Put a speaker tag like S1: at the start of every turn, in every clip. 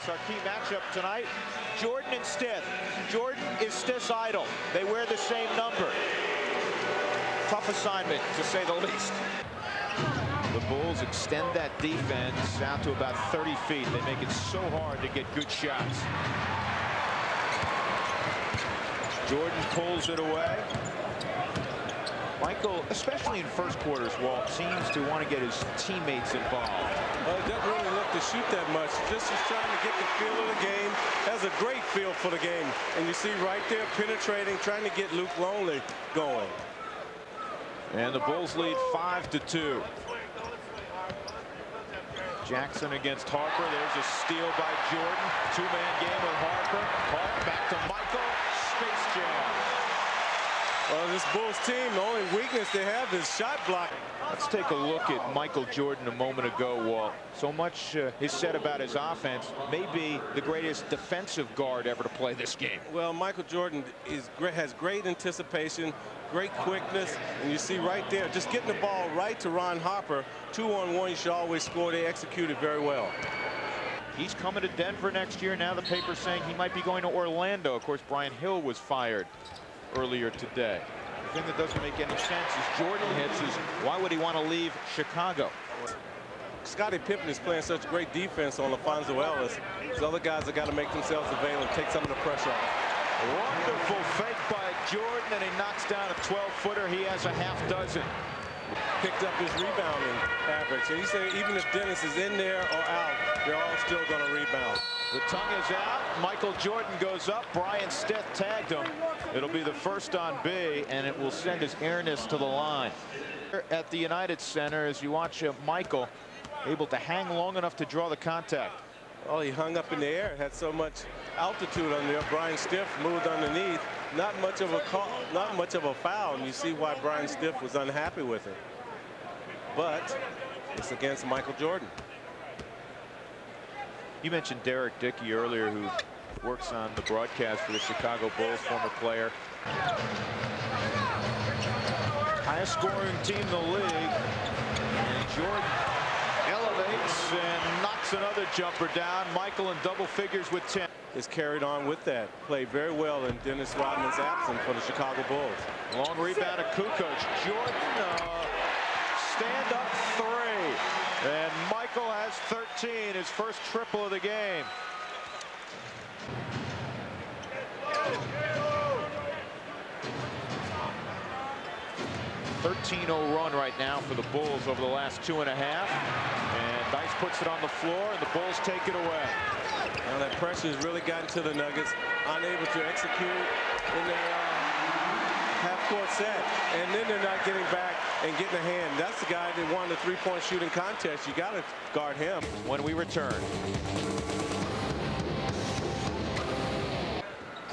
S1: That's our key matchup tonight. Jordan and Stith. Jordan is Stith's idol. They wear the same number. Tough assignment, to say the least. The Bulls extend that defense out to about 30 feet. They make it so hard to get good shots. Jordan pulls it away. Michael, especially in first quarters, Walt, seems to want to get his teammates involved.
S2: Well, he doesn't really look to shoot that much. Just is trying to get the feel of the game. Has a great feel for the game. And you see right there, penetrating, trying to get Luke Longley going.
S1: And the Bulls lead 5-2. Jackson against Harper. There's a steal by Jordan. Two-man game with Harper. Harper back to Michael. Space Jam.
S2: Well, this Bulls team, the only weakness they have is shot blocking.
S1: Let's take a look at Michael Jordan a moment ago, Walt. So much is said about his offense. Maybe the greatest defensive guard ever to play this game.
S2: Well, Michael Jordan has great anticipation, great quickness, and you see right there, just getting the ball right to Ron Harper. 2-on-1, you should always score. They executed very well.
S1: He's coming to Denver next year. Now the paper's saying he might be going to Orlando. Of course, Brian Hill was fired earlier today. The thing that doesn't make any sense is Jordan hits is why would he want to leave Chicago?
S2: Scottie Pippen is playing such great defense on Alfonso Ellis. These other guys have got to make themselves available and take some of the pressure off.
S1: Wonderful fake by Jordan, and he knocks down a 12-footer. He has a half dozen.
S2: Picked up his rebounding average. And you say even if Dennis is in there or out, they're all still going to rebound.
S1: The tongue is out. Michael Jordan goes up. Brian Stith tagged him. It'll be the first on B, and it will send his airness to the line. At the United Center, as you watch Michael able to hang long enough to draw the contact.
S2: Well, he hung up in the air, had so much altitude on there. Brian Stith moved underneath. Not much of a foul, and you see why Brian Stith was unhappy with it. But it's against Michael Jordan.
S1: You mentioned Derek Dickey earlier, who works on the broadcast for the Chicago Bulls, former player. Highest scoring team in the league. And Jordan elevates and knocks another jumper down. Michael in double figures with 10.
S2: Is carried on with that. Played very well in Dennis Rodman's absence for the Chicago Bulls.
S1: Long rebound to Kukoc. Jordan, stand up three. And Michael has 13, his first triple of the game. A 13-0 run right now for the Bulls over the last 2.5. And Dice puts it on the floor, and the Bulls take it away.
S2: Now that pressure has really gotten to the Nuggets, unable to execute in their half-court set, and then they're not getting back and getting a hand. That's the guy that won the three-point shooting contest. You got to guard him.
S1: When we return.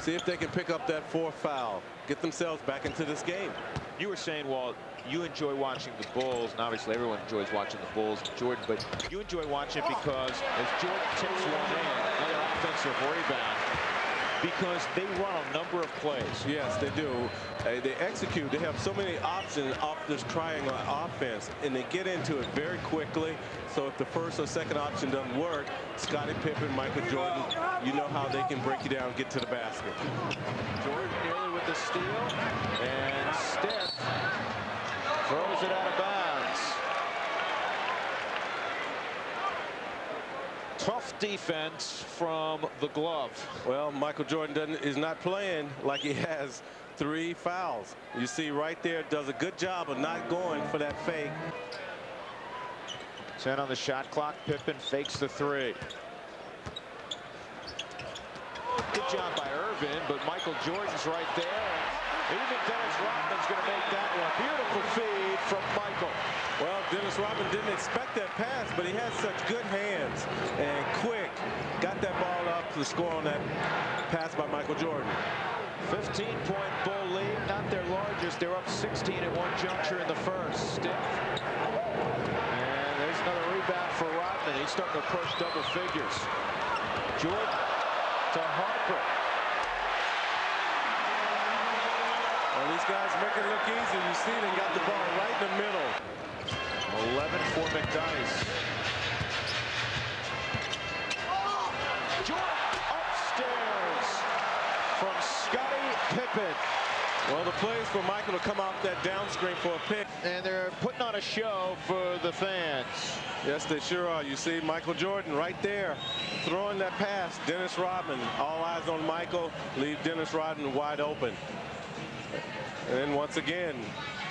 S2: See if they can pick up that fourth foul, get themselves back into this game.
S1: You were saying, Walt, you enjoy watching the Bulls, and obviously everyone enjoys watching the Bulls, Jordan, but you enjoy watching it because as Jordan takes one in, another offensive rebound, because they run a number of plays.
S2: Yes, they do. They execute. They have so many options off this triangle offense, and they get into it very quickly. So if the first or second option doesn't work, Scottie Pippen, Michael Jordan, you know how they can break you down and get to the basket.
S1: Jordan nearly with the steal, and Stith throws it out of bounds. Tough defense from the glove.
S2: Well, Michael Jordan is not playing like he has 3 fouls. You see right there, does a good job of not going for that fake.
S1: 10 on the shot clock. Pippen fakes the 3. Good job by Irvin, but Michael Jordan's right there. Even Dennis Rodman's going to make that one. Beautiful feed from Michael.
S2: Well, Dennis Rodman didn't expect that pass, but he has such good hands and quick. Got that ball up to score on that pass by Michael Jordan.
S1: 15-point Bull lead, not their largest. They're up 16 at one juncture in the first. Stith. And there's another rebound for Rodman. He's starting to approach double figures. Jordan to Harper.
S2: Well, these guys make it look easy. You see they got the ball right in the middle.
S1: 11 for McDyess.
S2: Well, the plays for Michael to come off that down screen for a pick.
S1: And they're putting on a show for the fans.
S2: Yes, they sure are. You see Michael Jordan right there throwing that pass. Dennis Rodman, all eyes on Michael, leave Dennis Rodman wide open. And then once again,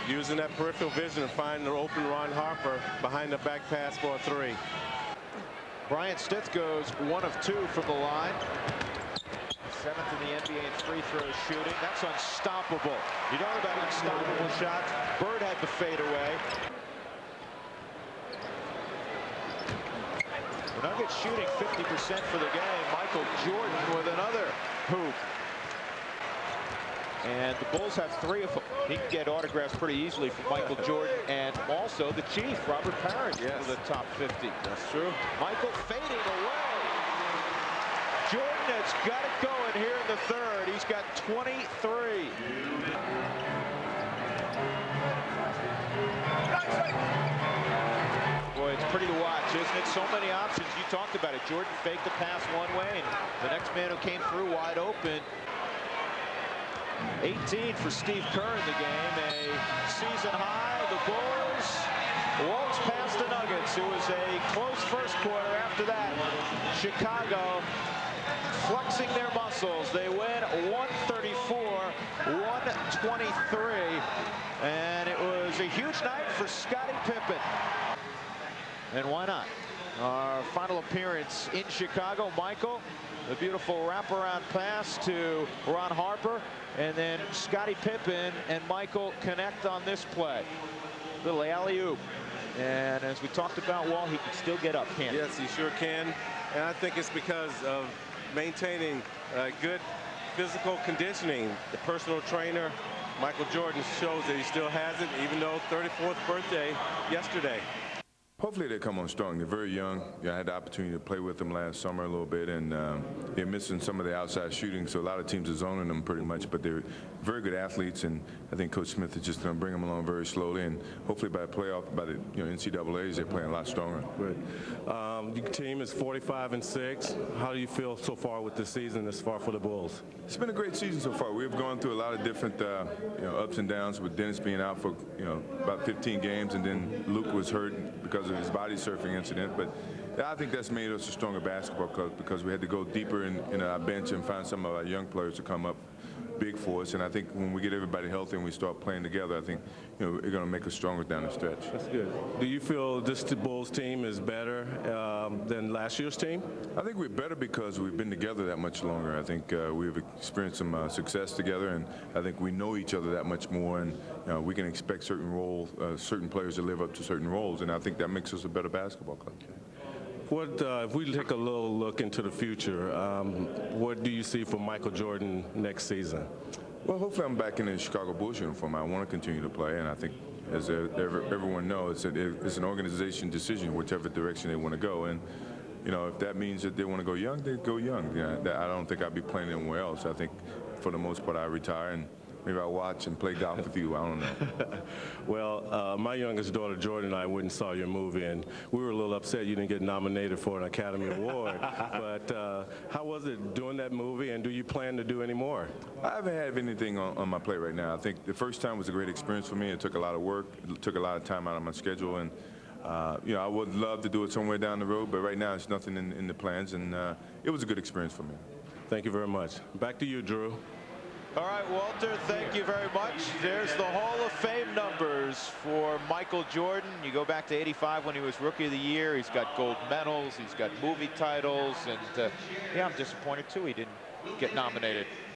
S2: using that peripheral vision to find the open Ron Harper behind the back pass for a three.
S1: Bryant Stith goes 1 of 2 from the line. 7th in the NBA in free throw shooting. That's unstoppable. You talk about unstoppable shots. Bird had the fade away. The Nuggets shooting 50% for the game. Michael Jordan with another hoop. And the Bulls have 3 of them. He can get autographs pretty easily from Michael Jordan and also the Chief, Robert Parrish, for the top 50.
S2: That's true.
S1: Michael fading away. Jordan has got it going here in the third. He's got 23. Boy, it's pretty to watch, isn't it? So many options. You talked about it. Jordan faked the pass one way, and the next man who came through wide open. 18 for Steve Kerr in the game. A season high. The Bulls waltz past the Nuggets. It was a close first quarter. After that, Chicago flexing their muscles. They win 134-123. And it was a huge night for Scottie Pippen. And why not? Our final appearance in Chicago. Michael, the beautiful wraparound pass to Ron Harper. And then Scottie Pippen and Michael connect on this play. Little alley-oop. And as we talked about, Wall, he can still get up, can't he?
S2: Yes, he sure can. And I think it's because of maintaining good physical conditioning. The personal trainer, Michael Jordan, shows that he still has it, even though 34th birthday yesterday.
S3: Hopefully they come on strong. They're very young. I had the opportunity to play with them last summer a little bit, and they're missing some of the outside shooting, so a lot of teams are zoning them pretty much, but they're very good athletes, and I think Coach Smith is just going to bring them along very slowly, and hopefully by the playoff, by the NCAAs, they're playing a lot stronger.
S2: Good. Your team is 45-6. How do you feel so far with the season this far for the Bulls?
S3: It's been a great season so far. We've gone through a lot of different ups and downs, with Dennis being out for about 15 games, and then Luke was hurt because of his body surfing incident. But I think that's made us a stronger basketball club because we had to go deeper in our bench and find some of our young players to come up big for us. And I think when we get everybody healthy and we start playing together, I think we're going to make us stronger down the stretch.
S2: That's good. Do you feel this Bulls team is better than last year's team?
S3: I think we're better because we've been together that much longer. I think we've experienced some success together, and I think we know each other that much more, and we can expect certain roles, certain players to live up to certain roles, and I think that makes us a better basketball club.
S2: If we take a little look into the future, what do you see for Michael Jordan next season?
S3: Well, hopefully I'm back in the Chicago Bulls uniform. I want to continue to play, and I think, as everyone knows, it's an organization decision, whichever direction they want to go. And if that means that they want to go young, they go young. I don't think I'd be playing anywhere else. I think, for the most part, I retire and maybe I'll watch and play golf with you. I don't know.
S2: Well, my youngest daughter, Jordan, and I went and saw your movie, and we were a little upset you didn't get nominated for an Academy Award. But how was it doing that movie, and do you plan to do any more?
S3: I haven't had anything on my plate right now. I think the first time was a great experience for me. It took a lot of work. It took a lot of time out of my schedule, and I would love to do it somewhere down the road, but right now it's nothing in the plans, and it was a good experience for me.
S2: Thank you very much. Back to you, Drew.
S1: All right, Walter, thank you very much. There's the Hall of Fame numbers for Michael Jordan. You go back to '85 when he was Rookie of the Year. He's got gold medals. He's got movie titles. And, yeah, I'm disappointed, too, he didn't get nominated.